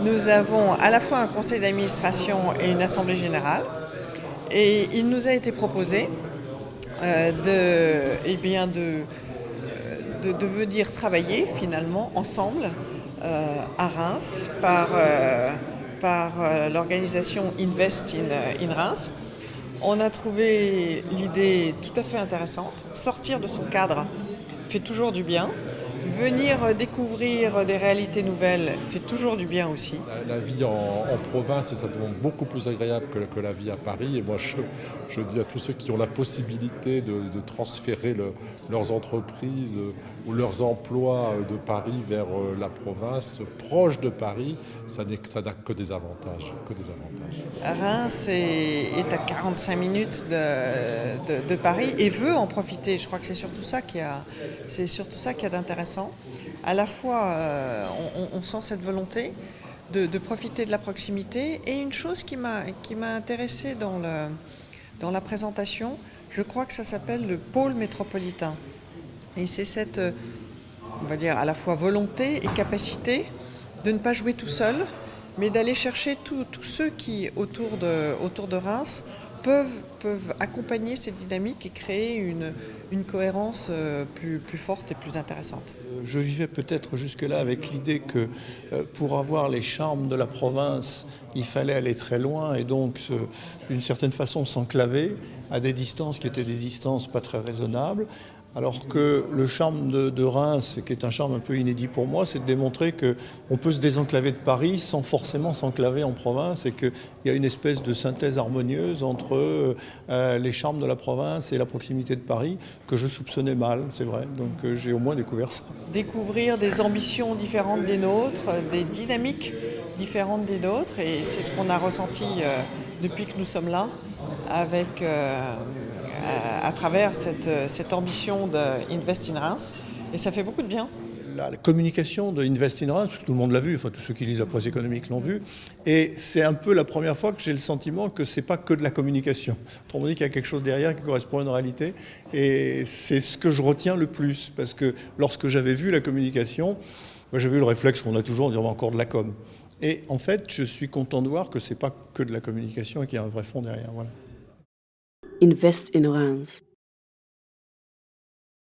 nous avons à la fois un conseil d'administration et une assemblée générale. Et il nous a été proposé de venir travailler finalement ensemble à Reims par l'organisation Invest in Reims. On a trouvé l'idée tout à fait intéressante. Sortir de son cadre fait toujours du bien. Venir découvrir des réalités nouvelles fait toujours du bien aussi. La vie en province, ça demande beaucoup plus agréable que la vie à Paris. Et moi, je dis à tous ceux qui ont la possibilité de transférer leurs entreprises ou leurs emplois de Paris vers la province, proche de Paris, ça n'a que des avantages. Que des avantages. Reims est à 45 minutes de Paris et veut en profiter. Je crois que c'est surtout ça qui est d'intéressant. À la fois, on sent cette volonté de profiter de la proximité. Et une chose qui m'a intéressée dans la présentation, je crois que ça s'appelle le pôle métropolitain. Et c'est cette, on va dire, à la fois volonté et capacité de ne pas jouer tout seul, mais d'aller chercher tous ceux qui, autour de Reims, peuvent accompagner cette dynamique et créer une cohérence plus forte et plus intéressante. Je vivais peut-être jusque-là avec l'idée que pour avoir les charmes de la province, il fallait aller très loin et donc d'une certaine façon s'enclaver à des distances qui étaient des distances pas très raisonnables. Alors que le charme de Reims, qui est un charme un peu inédit pour moi, c'est de démontrer qu'on peut se désenclaver de Paris sans forcément s'enclaver en province et qu'il y a une espèce de synthèse harmonieuse entre les charmes de la province et la proximité de Paris que je soupçonnais mal, c'est vrai. Donc j'ai au moins découvert ça. Découvrir des ambitions différentes des nôtres, des dynamiques différentes des nôtres, et c'est ce qu'on a ressenti depuis que nous sommes là, avec à travers cette ambition d'Invest in Reims, et ça fait beaucoup de bien. La communication de Invest in Reims, parce que tout le monde l'a vu, enfin tous ceux qui lisent la presse économique l'ont vu, et c'est un peu la première fois que j'ai le sentiment que c'est pas que de la communication. Autrement dit qu'il y a quelque chose derrière qui correspond à une réalité, et c'est ce que je retiens le plus, parce que lorsque j'avais vu la communication, moi, j'avais eu le réflexe qu'on a toujours, on dit on va encore de la com. Et en fait, je suis content de voir que c'est pas que de la communication et qu'il y a un vrai fond derrière. Voilà. Invest in Reims.